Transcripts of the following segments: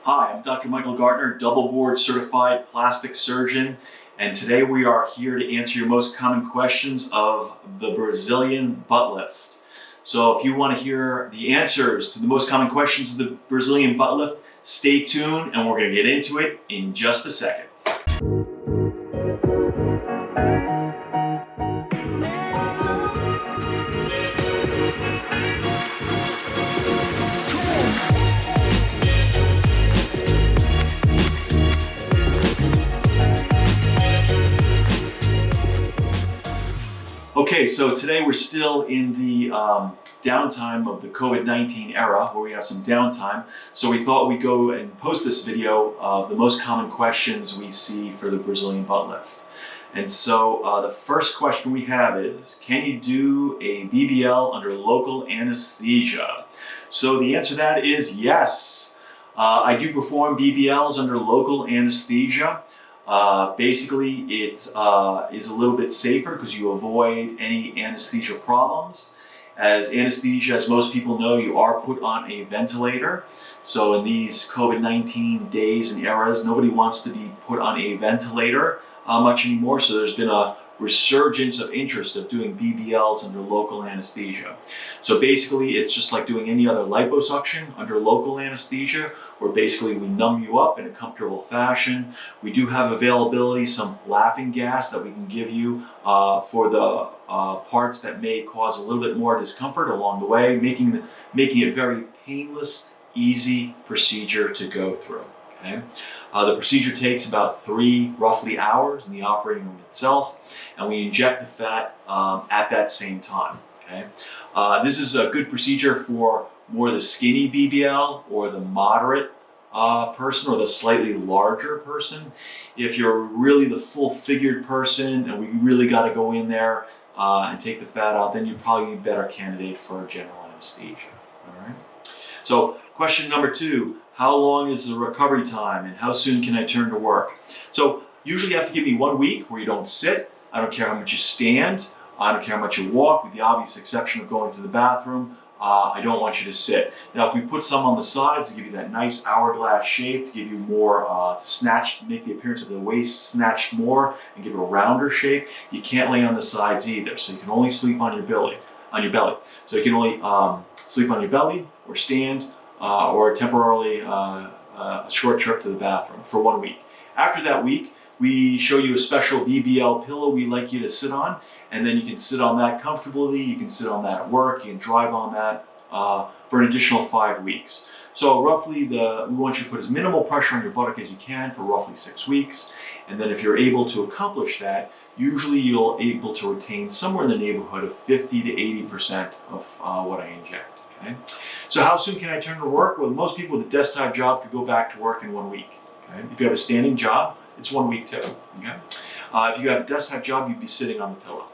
Hi, I'm Dr. Michael Gartner, double board certified plastic surgeon, and today we are here to answer your most common questions of the Brazilian butt lift. So if you want to hear the answers to the most common questions of the Brazilian butt lift, stay tuned and we're going to get into it in just a second. Okay, so today we're still in the downtime of the COVID-19 era, where we have some downtime. So we thought we'd go and post this video of the most common questions we see for the Brazilian butt lift. And so the first question we have is, can you do a BBL under local anesthesia? So the answer to that is yes. I do perform BBLs under local anesthesia. Basically, it is a little bit safer because you avoid any anesthesia problems. As anesthesia, as most people know, you are put on a ventilator. So in these COVID-19 days and eras, nobody wants to be put on a ventilator much anymore. So there's been a resurgence of interest of doing BBLs under local anesthesia. So basically, it's just like doing any other liposuction under local anesthesia, where basically we numb you up in a comfortable fashion. We do have availability, some laughing gas that we can give you for the parts that may cause a little bit more discomfort along the way, making it very painless, easy procedure to go through. Okay. The procedure takes about 3 roughly hours in the operating room itself, and we inject the fat at that same time. Okay. This is a good procedure for more the skinny BBL or the moderate person or the slightly larger person. If you're really the full-figured person and we really got to go in there and take the fat out, then you'd probably be a better candidate for general anesthesia. All right. So question number 2. How long is the recovery time and how soon can I turn to work? So usually you have to give me 1 week where you don't sit. I don't care how much you stand. I don't care how much you walk, with the obvious exception of going to the bathroom. I don't want you to sit. Now, if we put some on the sides to give you that nice hourglass shape, to give you more, to make the appearance of the waist snatched more and give it a rounder shape, you can't lay on the sides either. So you can only sleep on your belly. So you can only sleep on your belly or stand or temporarily a short trip to the bathroom for 1 week. After that week, we show you a special BBL pillow we like you to sit on, and then you can sit on that comfortably. You can sit on that at work. You can drive on that for an additional 5 weeks. So roughly, we want you to put as minimal pressure on your buttock as you can for roughly 6 weeks. And then if you're able to accomplish that, usually you'll able to retain somewhere in the neighborhood of 50 to 80% of what I inject. Okay. So how soon can I turn to work? Well, most people with a desktop job could go back to work in 1 week. Okay. If you have a standing job, it's 1 week too. Okay. If you have a desktop job, you'd be sitting on the pillow.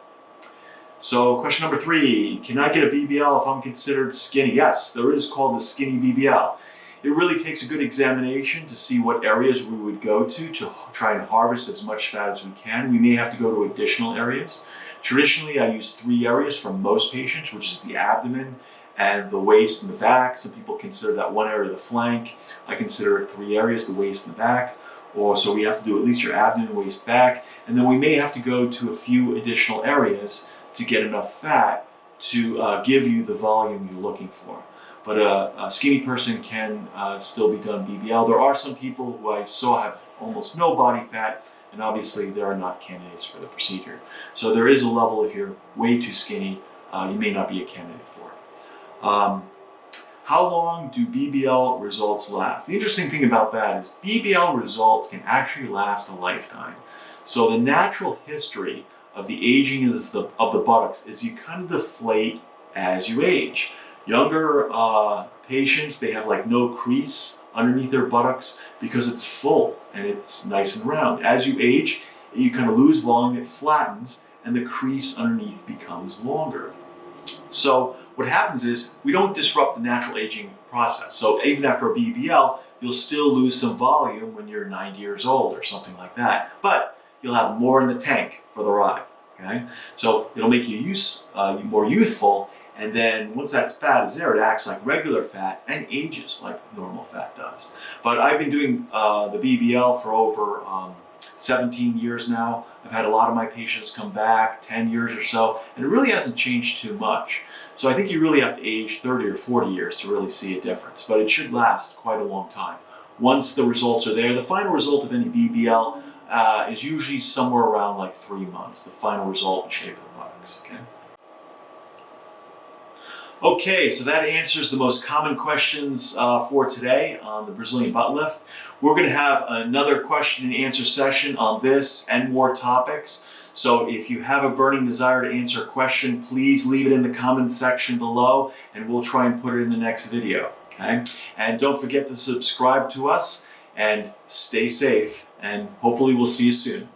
So question number 3, can I get a BBL if I'm considered skinny? Yes, there is called the skinny BBL. It really takes a good examination to see what areas we would go to try and harvest as much fat as we can. We may have to go to additional areas. Traditionally, I use 3 areas for most patients, which is the abdomen and the waist and the back. Some people consider that one area the flank. I consider it 3 areas, the waist and the back. So we have to do at least your abdomen, waist, back. And then we may have to go to a few additional areas to get enough fat to give you the volume you're looking for. But a skinny person can still be done BBL. There are some people who I saw have almost no body fat, and obviously they are not candidates for the procedure. So there is a level, if you're way too skinny, you may not be a candidate for it. How long do BBL results last? The interesting thing about that is BBL results can actually last a lifetime. So the natural history of the aging of the buttocks is you kind of deflate as you age. Younger patients, they have like no crease underneath their buttocks because it's full and it's nice and round. As you age, you kind of lose volume, it flattens, and the crease underneath becomes longer. So what happens is we don't disrupt the natural aging process. So even after a BBL, you'll still lose some volume when you're 90 years old or something like that. But you'll have more in the tank for the ride. Okay? So it'll make you more youthful, And then once that fat is there, it acts like regular fat and ages like normal fat does. But I've been doing the BBL for over 17 years now. I've had a lot of my patients come back, 10 years or so, and it really hasn't changed too much. So I think you really have to age 30 or 40 years to really see a difference, but it should last quite a long time. Once the results are there, the final result of any BBL is usually somewhere around like 3 months, the final result and shape of the buttocks, okay? Okay, so that answers the most common questions for today on the Brazilian butt lift. We're going to have another question and answer session on this and more topics. So if you have a burning desire to answer a question, please leave it in the comment section below and we'll try and put it in the next video, okay? And don't forget to subscribe to us and stay safe, and hopefully we'll see you soon.